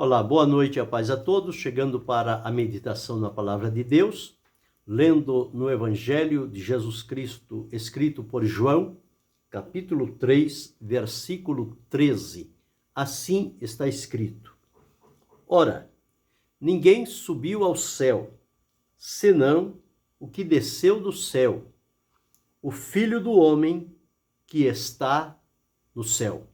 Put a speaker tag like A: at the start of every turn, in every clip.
A: Olá, boa noite e a paz a todos, chegando para a meditação na Palavra de Deus, lendo no Evangelho de Jesus Cristo, escrito por João, capítulo 3, versículo 13. Assim está escrito: Ora, ninguém subiu ao céu, senão o que desceu do céu, o Filho do Homem que está no céu.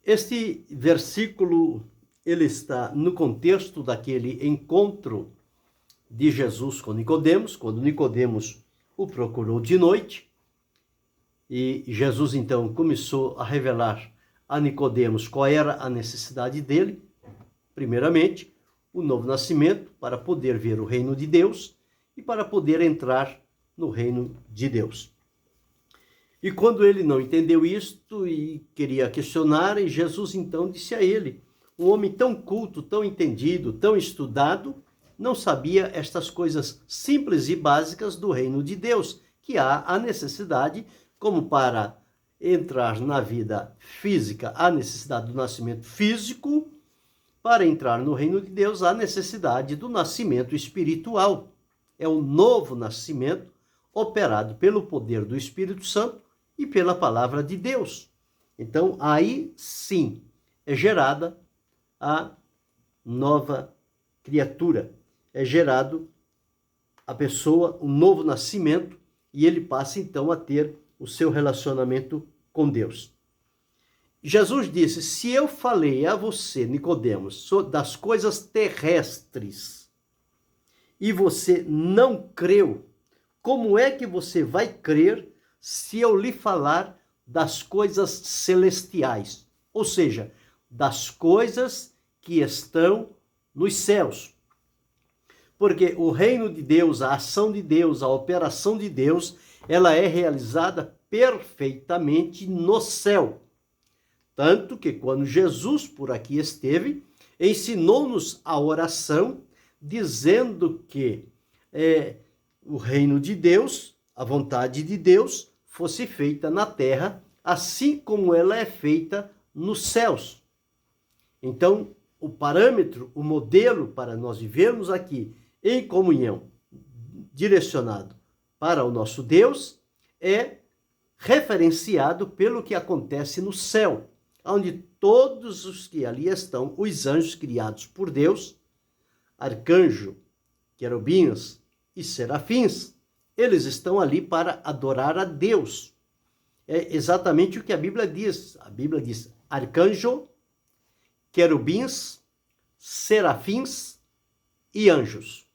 A: Este versículo, ele está no contexto daquele encontro de Jesus com Nicodemos, quando Nicodemos o procurou de noite, e Jesus então começou a revelar a Nicodemos qual era a necessidade dele. Primeiramente, o novo nascimento para poder ver o reino de Deus e para poder entrar no reino de Deus. E quando ele não entendeu isto e queria questionar, e Jesus então disse a ele, um homem tão culto, tão entendido, tão estudado, não sabia estas coisas simples e básicas do reino de Deus, que há a necessidade, como para entrar na vida física, há necessidade do nascimento físico, para entrar no reino de Deus, há necessidade do nascimento espiritual. É o novo nascimento operado pelo poder do Espírito Santo e pela palavra de Deus. Então, aí sim é gerada a nova criatura, é gerado a pessoa, um novo nascimento, e ele passa então a ter o seu relacionamento com Deus. Jesus disse: se eu falei a você, Nicodemos, das coisas terrestres, e você não creu, como é que você vai crer se eu lhe falar das coisas celestiais? Ou seja, das coisas que estão nos céus. Porque o reino de Deus, a ação de Deus, a operação de Deus, ela é realizada perfeitamente no céu. Tanto que quando Jesus por aqui esteve, ensinou-nos a oração, dizendo que o reino de Deus, a vontade de Deus, fosse feita na terra, assim como ela é feita nos céus. Então, o parâmetro, o modelo para nós vivermos aqui em comunhão, direcionado para o nosso Deus, é referenciado pelo que acontece no céu, onde todos os que ali estão, os anjos criados por Deus, arcanjo, querubins e serafins, eles estão ali para adorar a Deus. É exatamente o que a Bíblia diz. A Bíblia diz arcanjo, querubins, serafins e anjos.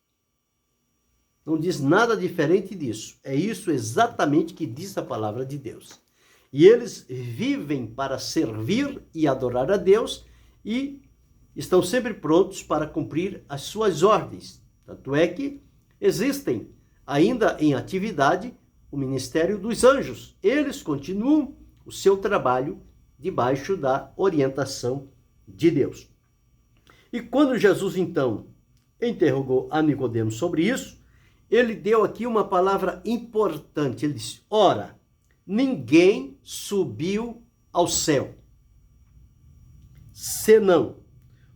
A: Não diz nada diferente disso. É isso exatamente que diz a palavra de Deus. E eles vivem para servir e adorar a Deus e estão sempre prontos para cumprir as suas ordens. Tanto é que existem ainda em atividade o ministério dos anjos. Eles continuam o seu trabalho debaixo da orientação de Deus. E quando Jesus então interrogou a Nicodemos sobre isso, ele deu aqui uma palavra importante. Ele disse: ora, ninguém subiu ao céu, senão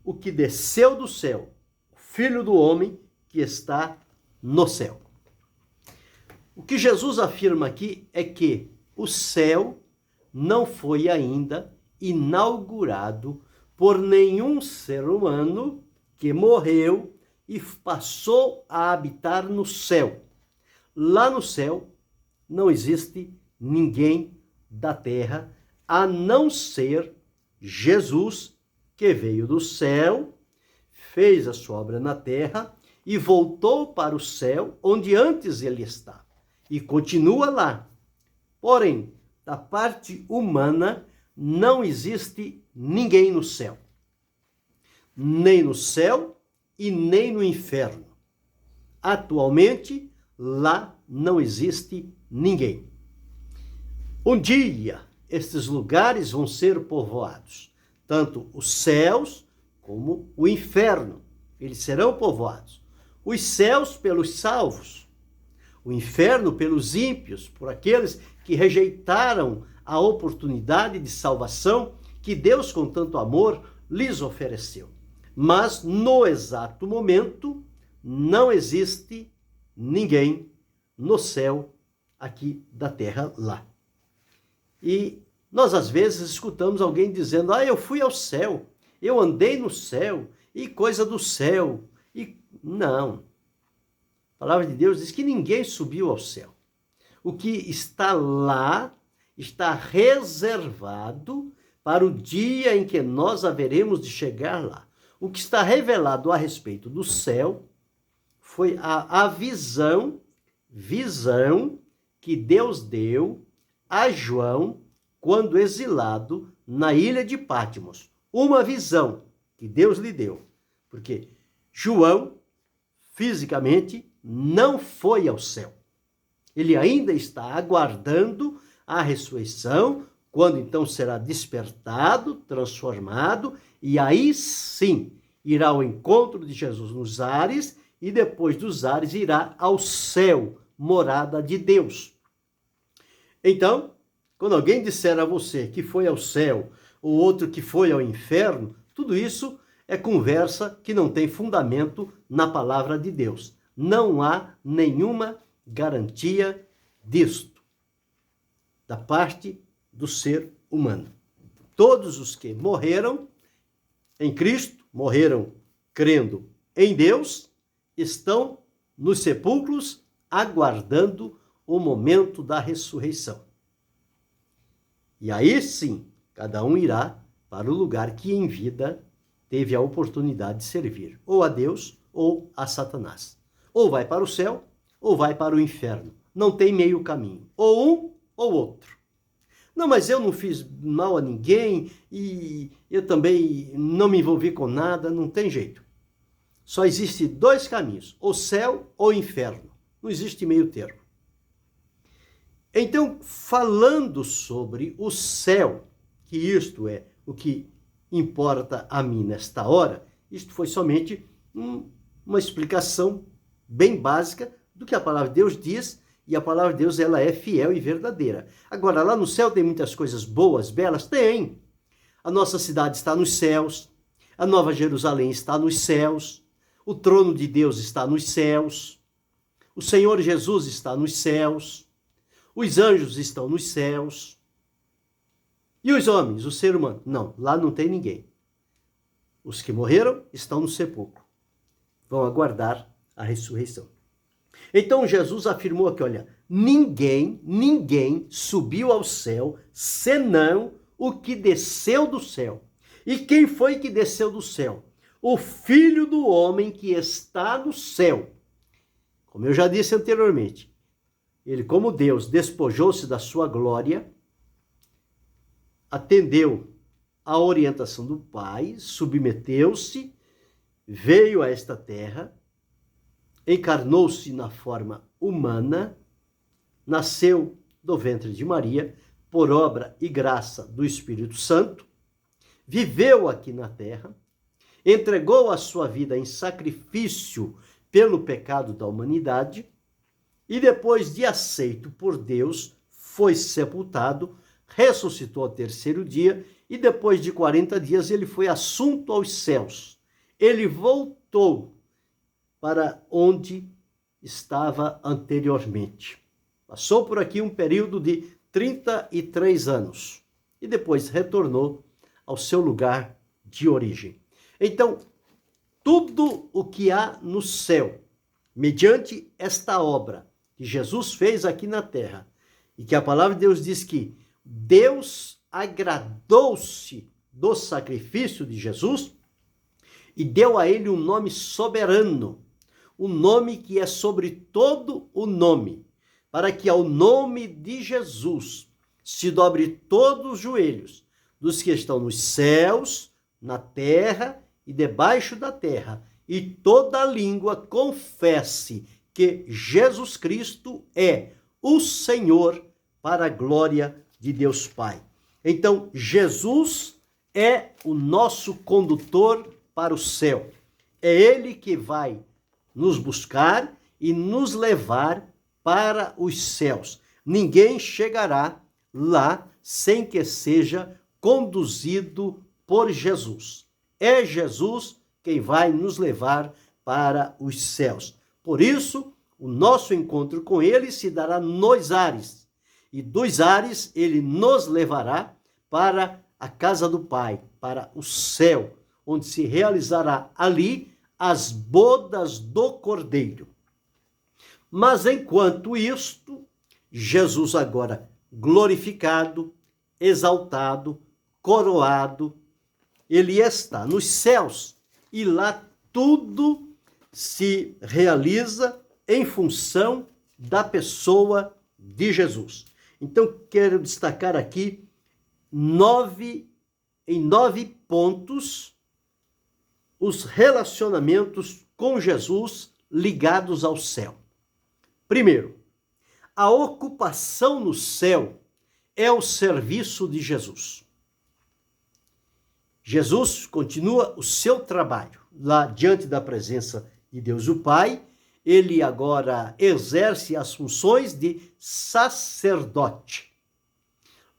A: o que desceu do céu, o Filho do Homem que está no céu. O que Jesus afirma aqui é que o céu não foi ainda inaugurado por nenhum ser humano que morreu e passou a habitar no céu. Lá no céu não existe ninguém da terra, a não ser Jesus, que veio do céu, fez a sua obra na terra e voltou para o céu, onde antes ele estava, e continua lá. Porém, da parte humana, não existe ninguém no céu. Nem no céu e nem no inferno. Atualmente, lá não existe ninguém. Um dia, estes lugares vão ser povoados. Tanto os céus como o inferno. Eles serão povoados. Os céus pelos salvos. O inferno pelos ímpios, por aqueles que rejeitaram a oportunidade de salvação que Deus, com tanto amor, lhes ofereceu. Mas no exato momento não existe ninguém no céu aqui da terra lá. E nós às vezes escutamos alguém dizendo: eu fui ao céu, eu andei no céu, e coisa do céu. E não. A palavra de Deus diz que ninguém subiu ao céu. O que está lá está reservado para o dia em que nós haveremos de chegar lá. O que está revelado a respeito do céu foi a visão que Deus deu a João quando exilado na ilha de Patmos. Uma visão que Deus lhe deu. Porque João, fisicamente, não foi ao céu. Ele ainda está aguardando a ressurreição, quando então será despertado, transformado, e aí sim irá ao encontro de Jesus nos ares, e depois dos ares irá ao céu, morada de Deus. Então, quando alguém disser a você que foi ao céu, ou outro que foi ao inferno, tudo isso é conversa que não tem fundamento na palavra de Deus. Não há nenhuma garantia disto, da parte do ser humano. Todos os que morreram em Cristo, morreram crendo em Deus, estão nos sepulcros aguardando o momento da ressurreição. E aí sim, cada um irá para o lugar que em vida teve a oportunidade de servir, ou a Deus ou a Satanás. Ou vai para o céu, ou vai para o inferno. Não tem meio caminho. Ou um ou outro. Não, mas eu não fiz mal a ninguém e eu também não me envolvi com nada. Não tem jeito. Só existe dois caminhos, ou céu ou inferno. Não existe meio termo. Então, falando sobre o céu, que isto é o que importa a mim nesta hora, isto foi somente uma explicação bem básica do que a palavra de Deus diz, e a palavra de Deus ela é fiel e verdadeira. Agora, lá no céu tem muitas coisas boas, belas? Tem. A nossa cidade está nos céus, a Nova Jerusalém está nos céus, o trono de Deus está nos céus, o Senhor Jesus está nos céus, os anjos estão nos céus. E os homens, o ser humano? Não, lá não tem ninguém. Os que morreram estão no sepulcro. Vão aguardar a ressurreição. Então Jesus afirmou aqui, olha, ninguém subiu ao céu, senão o que desceu do céu. E quem foi que desceu do céu? O Filho do Homem que está no céu. Como eu já disse anteriormente, ele, como Deus, despojou-se da sua glória, atendeu à orientação do Pai, submeteu-se, veio a esta terra, encarnou-se na forma humana, nasceu do ventre de Maria, por obra e graça do Espírito Santo, viveu aqui na terra, entregou a sua vida em sacrifício pelo pecado da humanidade, e depois de aceito por Deus, foi sepultado, ressuscitou ao terceiro dia, e depois de 40 dias ele foi assunto aos céus. Ele voltou para onde estava anteriormente. Passou por aqui um período de 33 anos e depois retornou ao seu lugar de origem. Então, tudo o que há no céu, mediante esta obra que Jesus fez aqui na terra, e que a palavra de Deus diz que Deus agradou-se do sacrifício de Jesus e deu a ele um nome soberano, um nome que é sobre todo o nome, para que ao nome de Jesus se dobre todos os joelhos dos que estão nos céus, na terra e debaixo da terra, e toda língua confesse que Jesus Cristo é o Senhor, para a glória de Deus Pai. Então, Jesus é o nosso condutor para o céu. É Ele que vai nos buscar e nos levar para os céus. Ninguém chegará lá sem que seja conduzido por Jesus. é Jesus quem vai nos levar para os céus. Por isso, o nosso encontro com ele se dará nos ares. E dos ares, ele nos levará para a casa do Pai, para o céu, onde se realizará ali as bodas do Cordeiro. Mas enquanto isto, Jesus agora glorificado, exaltado, coroado, ele está nos céus e lá tudo se realiza em função da pessoa de Jesus. Então, quero destacar aqui em 9 pontos os relacionamentos com Jesus ligados ao céu. Primeiro, a ocupação no céu é o serviço de Jesus. Jesus continua o seu trabalho lá diante da presença de Deus o Pai. Ele agora exerce as funções de sacerdote.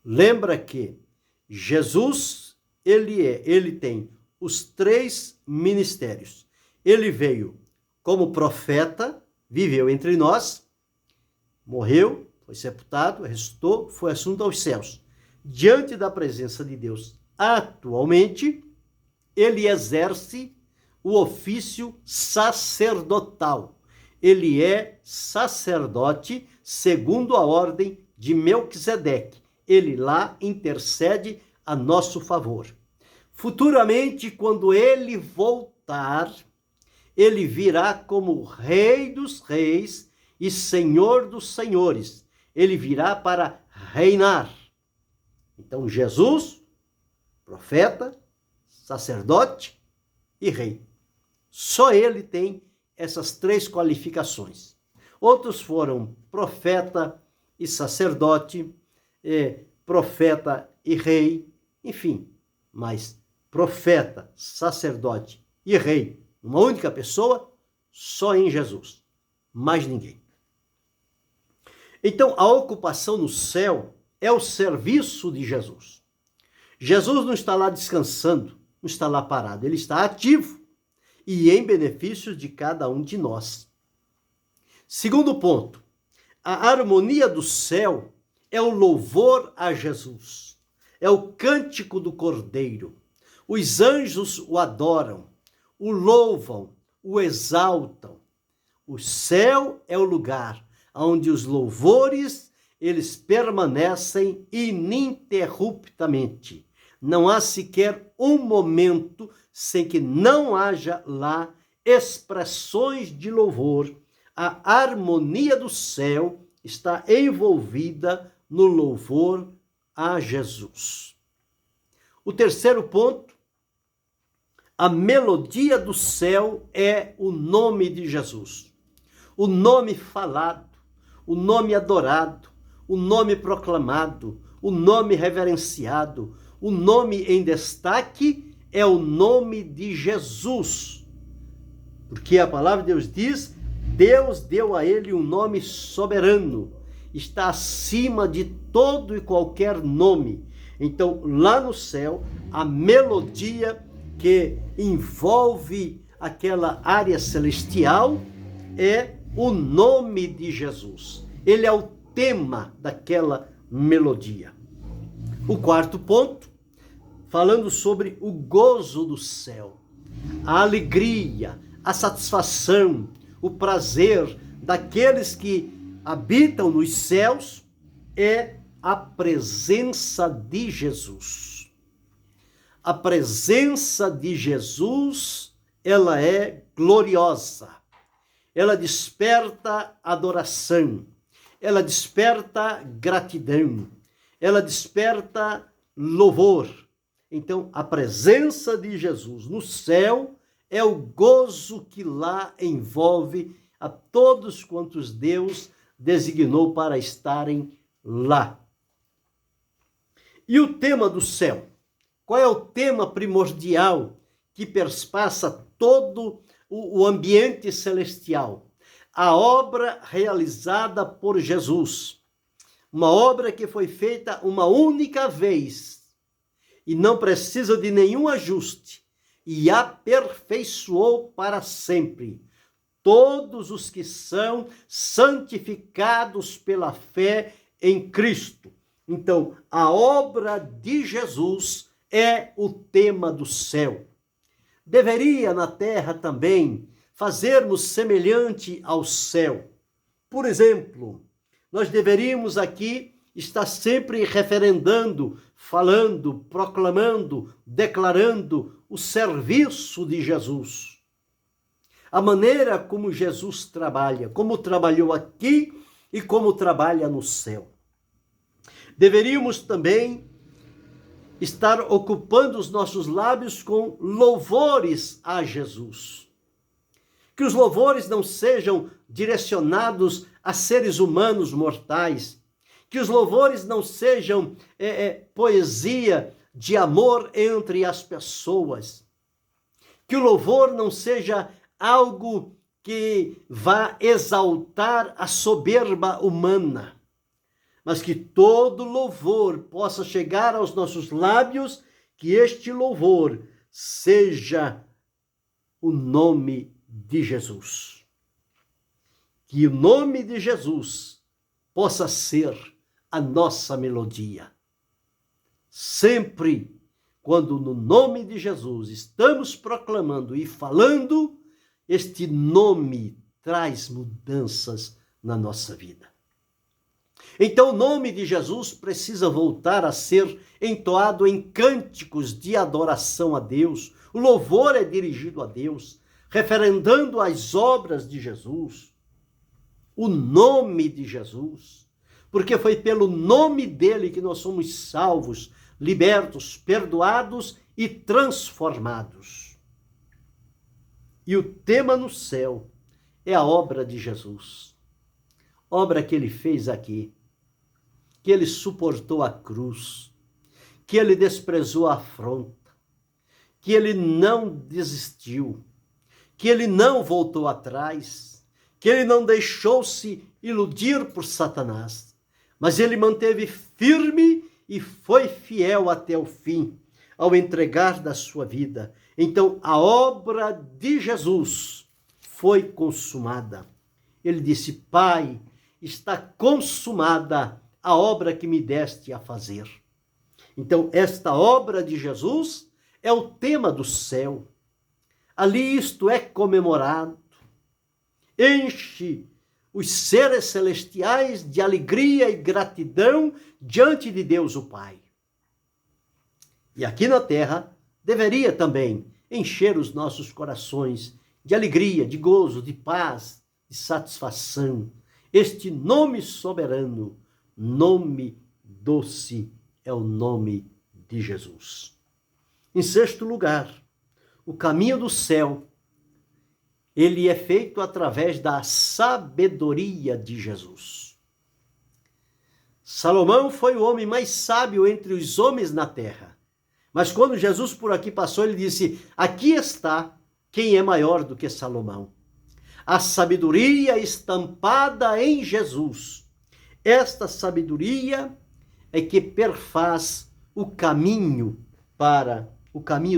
A: Lembra que Jesus, ele tem os 3 ministérios. Ele veio como profeta, viveu entre nós, morreu, foi sepultado, ressuscitou, foi assunto aos céus. Diante da presença de Deus, atualmente, ele exerce o ofício sacerdotal. Ele é sacerdote segundo a ordem de Melquisedeque. Ele lá intercede a nosso favor. Futuramente, quando ele voltar, ele virá como Rei dos Reis e Senhor dos Senhores. Ele virá para reinar. Então, Jesus, profeta, sacerdote e rei. Só ele tem essas 3 qualificações. Outros foram profeta e sacerdote, profeta e rei, enfim. Mas profeta, sacerdote e rei, uma única pessoa, só em Jesus. Mais ninguém. Então, a ocupação no céu é o serviço de Jesus. Jesus não está lá descansando, não está lá parado, ele está ativo e em benefício de cada um de nós. Segundo ponto, a harmonia do céu é o louvor a Jesus, é o cântico do Cordeiro. Os anjos o adoram, o louvam, o exaltam. O céu é o lugar onde os louvores eles permanecem ininterruptamente. Não há sequer um momento sem que não haja lá expressões de louvor. A harmonia do céu está envolvida no louvor a Jesus. O terceiro ponto, a melodia do céu é o nome de Jesus. O nome falado, o nome adorado, o nome proclamado, o nome reverenciado, o nome em destaque é o nome de Jesus. Porque a palavra de Deus diz, Deus deu a ele um nome soberano, está acima de todo e qualquer nome. Então, lá no céu, a melodia que envolve aquela área celestial é o nome de Jesus. Ele é o tema daquela melodia. O quarto ponto, falando sobre o gozo do céu, a alegria, a satisfação, o prazer daqueles que habitam nos céus é a presença de Jesus. A presença de Jesus, ela é gloriosa. Ela desperta adoração, ela desperta gratidão, ela desperta louvor. Então, a presença de Jesus no céu é o gozo que lá envolve a todos quantos Deus designou para estarem lá. E o tema do céu? Qual é o tema primordial que perspassa todo o ambiente celestial? A obra realizada por Jesus. Uma obra que foi feita uma única vez e não precisa de nenhum ajuste, e aperfeiçoou para sempre todos os que são santificados pela fé em Cristo. Então, a obra de Jesus é o tema do céu. Deveria na terra também fazermos semelhante ao céu. Por exemplo, nós deveríamos aqui estar sempre referendando, falando, proclamando, declarando o serviço de Jesus. A maneira como Jesus trabalha, como trabalhou aqui e como trabalha no céu. Deveríamos também estar ocupando os nossos lábios com louvores a Jesus. Que os louvores não sejam direcionados a seres humanos mortais. Que os louvores não sejam poesia de amor entre as pessoas. Que o louvor não seja algo que vá exaltar a soberba humana, mas que todo louvor possa chegar aos nossos lábios, que este louvor seja o nome de Jesus. Que o nome de Jesus possa ser a nossa melodia. Sempre, quando no nome de Jesus estamos proclamando e falando, este nome traz mudanças na nossa vida. Então o nome de Jesus precisa voltar a ser entoado em cânticos de adoração a Deus. O louvor é dirigido a Deus, referendando as obras de Jesus, o nome de Jesus, porque foi pelo nome dele que nós somos salvos, libertos, perdoados e transformados. E o tema no céu é a obra de Jesus. Obra que ele fez aqui, que ele suportou a cruz, que ele desprezou a afronta, que ele não desistiu, que ele não voltou atrás, que ele não deixou-se iludir por Satanás, mas ele manteve firme e foi fiel até o fim, ao entregar da sua vida. Então, a obra de Jesus foi consumada. Ele disse: Pai, está consumada a obra que me deste a fazer. Então, esta obra de Jesus é o tema do céu. Ali isto é comemorado. Enche os seres celestiais de alegria e gratidão diante de Deus o Pai. E aqui na terra deveria também encher os nossos corações de alegria, de gozo, de paz, de satisfação. Este nome soberano, nome doce, é o nome de Jesus. Em sexto lugar, o caminho do céu, ele é feito através da sabedoria de Jesus. Salomão foi o homem mais sábio entre os homens na terra. Mas quando Jesus por aqui passou, ele disse: aqui está quem é maior do que Salomão. A sabedoria estampada em Jesus. Esta sabedoria é que perfaz o caminho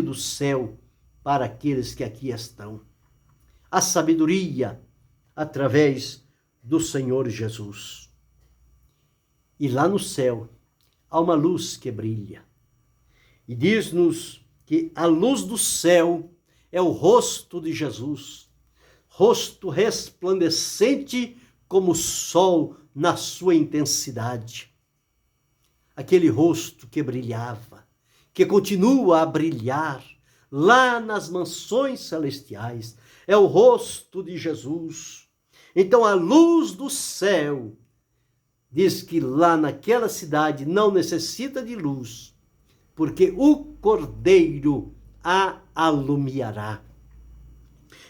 A: do céu para aqueles que aqui estão. A sabedoria através do Senhor Jesus. E lá no céu há uma luz que brilha. E diz-nos que a luz do céu é o rosto de Jesus, rosto resplandecente como o sol na sua intensidade. Aquele rosto que brilhava, que continua a brilhar lá nas mansões celestiais, é o rosto de Jesus. Então a luz do céu diz que lá naquela cidade não necessita de luz, porque o Cordeiro a alumiará.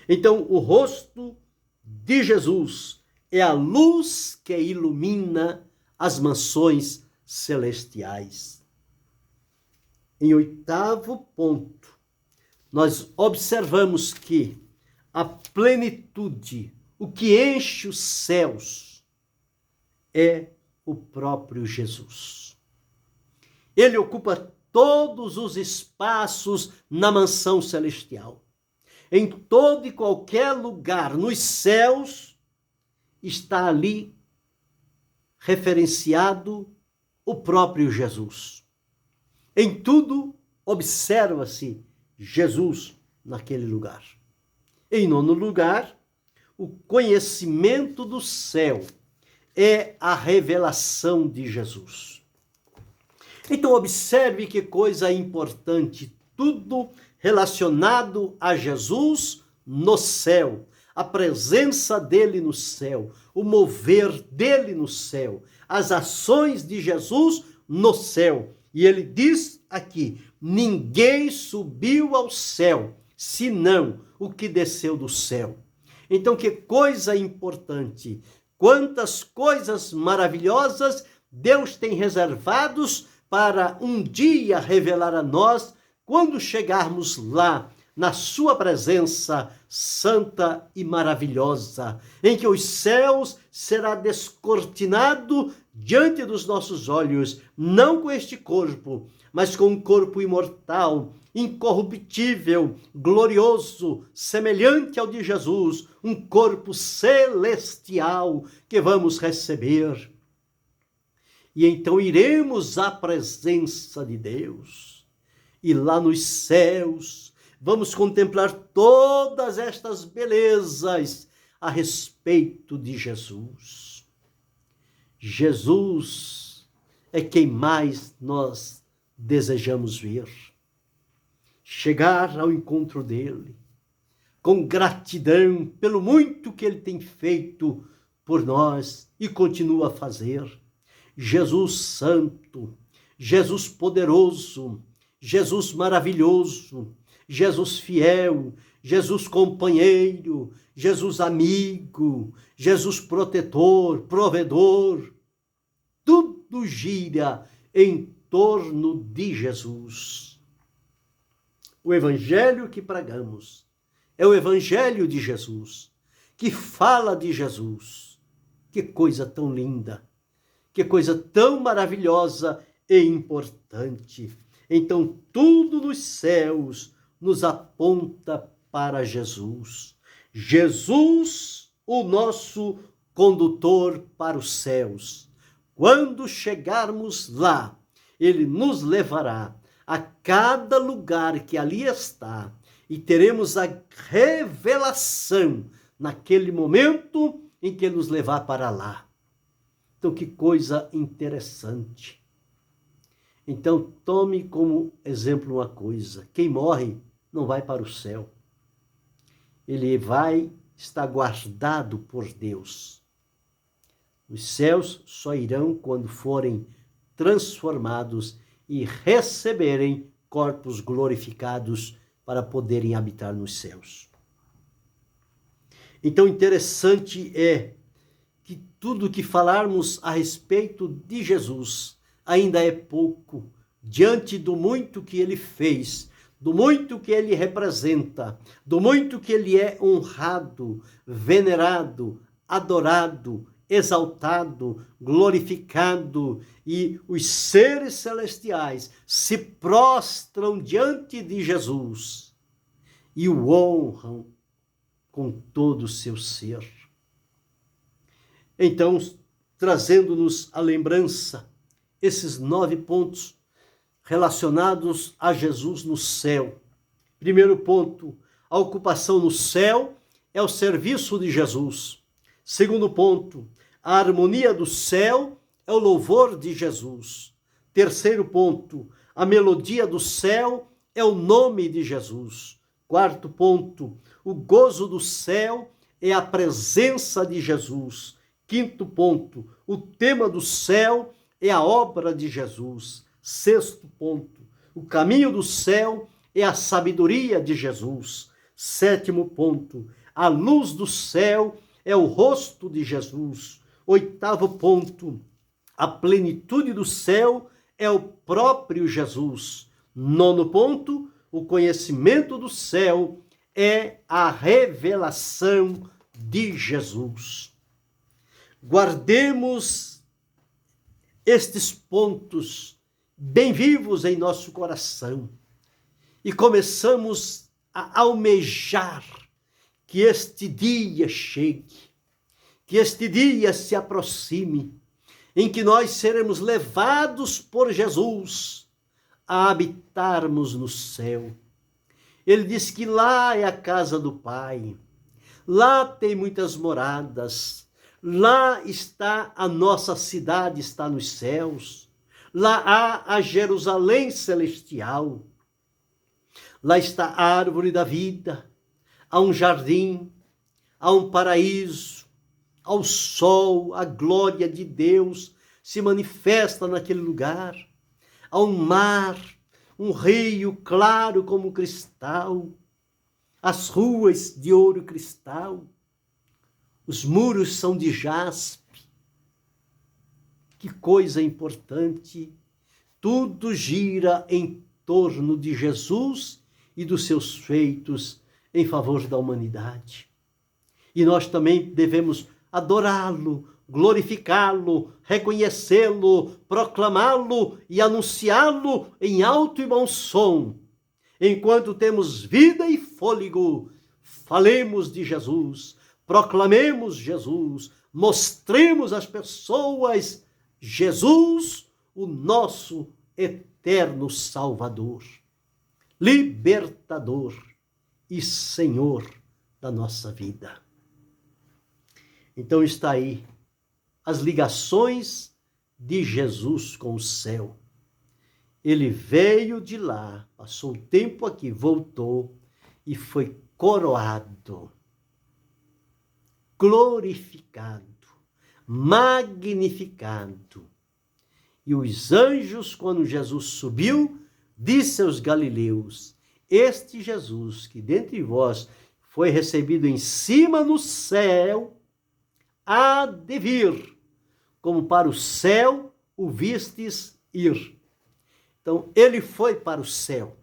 A: Então, o rosto de Jesus é a luz que ilumina as mansões celestiais. Em oitavo ponto, nós observamos que a plenitude, o que enche os céus, é o próprio Jesus. Ele ocupa todos os espaços na mansão celestial. Em todo e qualquer lugar nos céus está ali referenciado o próprio Jesus. Em tudo observa-se Jesus naquele lugar. Em nono lugar, o conhecimento do céu é a revelação de Jesus. Então observe que coisa importante, tudo relacionado a Jesus no céu, a presença dele no céu, o mover dele no céu, as ações de Jesus no céu. E ele diz aqui: ninguém subiu ao céu, senão o que desceu do céu. Então, que coisa importante, quantas coisas maravilhosas Deus tem reservados para um dia revelar a nós, quando chegarmos lá, na sua presença santa e maravilhosa, em que os céus será descortinado diante dos nossos olhos, não com este corpo, mas com um corpo imortal, incorruptível, glorioso, semelhante ao de Jesus, um corpo celestial que vamos receber. E então iremos à presença de Deus, e lá nos céus vamos contemplar todas estas belezas a respeito de Jesus. Jesus é quem mais nós desejamos ver. Chegar ao encontro dele, com gratidão pelo muito que ele tem feito por nós e continua a fazer. Jesus santo, Jesus poderoso, Jesus maravilhoso, Jesus fiel, Jesus companheiro, Jesus amigo, Jesus protetor, provedor. Tudo gira em torno de Jesus. O evangelho que pregamos é o evangelho de Jesus, que fala de Jesus. Que coisa tão linda, que coisa tão maravilhosa e importante. Então, tudo nos céus nos aponta para Jesus. Jesus, o nosso condutor para os céus. Quando chegarmos lá, ele nos levará a cada lugar que ali está e teremos a revelação naquele momento em que ele nos levar para lá. Então, que coisa interessante. Então, tome como exemplo uma coisa: quem morre não vai para o céu. Ele vai estar guardado por Deus. Os céus só irão quando forem transformados e receberem corpos glorificados para poderem habitar nos céus. Então, interessante é que tudo que falarmos a respeito de Jesus ainda é pouco diante do muito que ele fez, do muito que ele representa, do muito que ele é honrado, venerado, adorado, exaltado, glorificado, e os seres celestiais se prostram diante de Jesus e o honram com todo o seu ser. Então, trazendo-nos à lembrança esses 9 pontos relacionados a Jesus no céu. Primeiro ponto, a ocupação no céu é o serviço de Jesus. Segundo ponto, a harmonia do céu é o louvor de Jesus. Terceiro ponto, a melodia do céu é o nome de Jesus. Quarto ponto, o gozo do céu é a presença de Jesus. Quinto ponto, o tema do céu é a obra de Jesus. Sexto ponto, o caminho do céu é a sabedoria de Jesus. Sétimo ponto, a luz do céu é o rosto de Jesus. Oitavo ponto, a plenitude do céu é o próprio Jesus. Nono ponto, o conhecimento do céu é a revelação de Jesus. Guardemos estes pontos bem vivos em nosso coração e começamos a almejar que este dia chegue, que este dia se aproxime, em que nós seremos levados por Jesus a habitarmos no céu. Ele diz que lá é a casa do Pai, lá tem muitas moradas, lá está a nossa cidade, está nos céus, lá há a Jerusalém celestial, lá está a árvore da vida, há um jardim, há um paraíso, ao sol, a glória de Deus se manifesta naquele lugar, há um mar, um rio claro como cristal, as ruas de ouro cristal, os muros são de jaspe. Que coisa importante! Tudo gira em torno de Jesus e dos seus feitos em favor da humanidade. E nós também devemos adorá-lo, glorificá-lo, reconhecê-lo, proclamá-lo e anunciá-lo em alto e bom som. Enquanto temos vida e fôlego, falemos de Jesus, proclamemos Jesus, mostremos às pessoas Jesus, o nosso eterno Salvador, libertador e Senhor da nossa vida. Então está aí as ligações de Jesus com o céu. Ele veio de lá, passou o tempo aqui, voltou e foi coroado, glorificado, magnificado. E os anjos, quando Jesus subiu, disse aos galileus: este Jesus que dentre vós foi recebido em cima no céu, há de vir, como para o céu o vistes ir. Então, ele foi para o céu,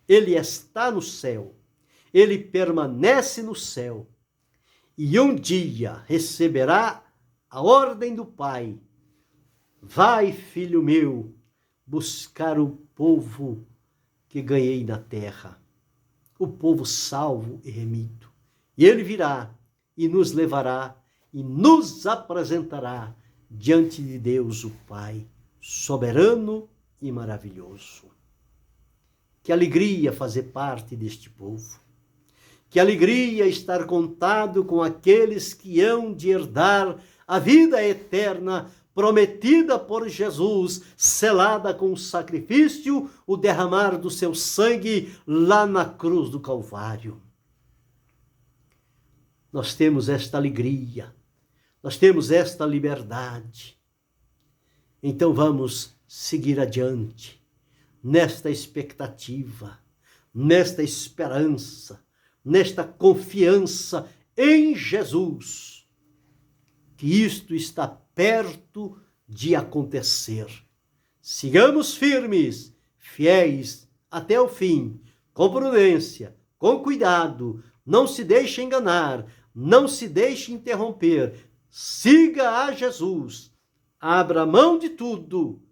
A: ele está no céu, ele permanece no céu, e um dia receberá a ordem do Pai: vai, filho meu, buscar o povo que ganhei na terra, o povo salvo e remido. E ele virá e nos levará e nos apresentará diante de Deus o Pai, soberano e maravilhoso. Que alegria fazer parte deste povo. Que alegria estar contado com aqueles que hão de herdar a vida eterna prometida por Jesus, selada com o sacrifício, o derramar do seu sangue lá na cruz do Calvário. Nós temos esta alegria, nós temos esta liberdade. Então vamos seguir adiante, nesta expectativa, nesta esperança, nesta confiança em Jesus, que isto está perto de acontecer. Sigamos firmes, fiéis até o fim, com prudência, com cuidado, não se deixe enganar, não se deixe interromper, siga a Jesus, abra mão de tudo,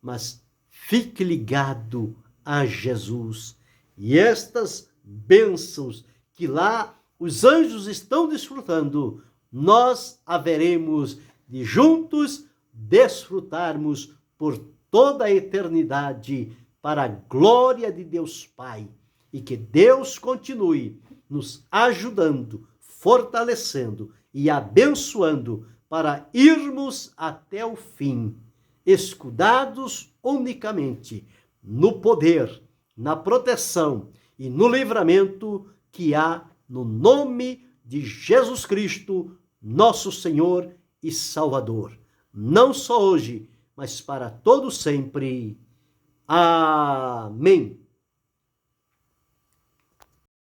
A: mas fique ligado a Jesus. E estas bênçãos que lá os anjos estão desfrutando, nós haveremos de juntos desfrutarmos por toda a eternidade, para a glória de Deus Pai. E que Deus continue nos ajudando, fortalecendo e abençoando para irmos até o fim, escudados unicamente no poder, na proteção e no livramento que há no nome de Jesus Cristo, nosso Senhor e Salvador, não só hoje, mas para todo sempre. Amém.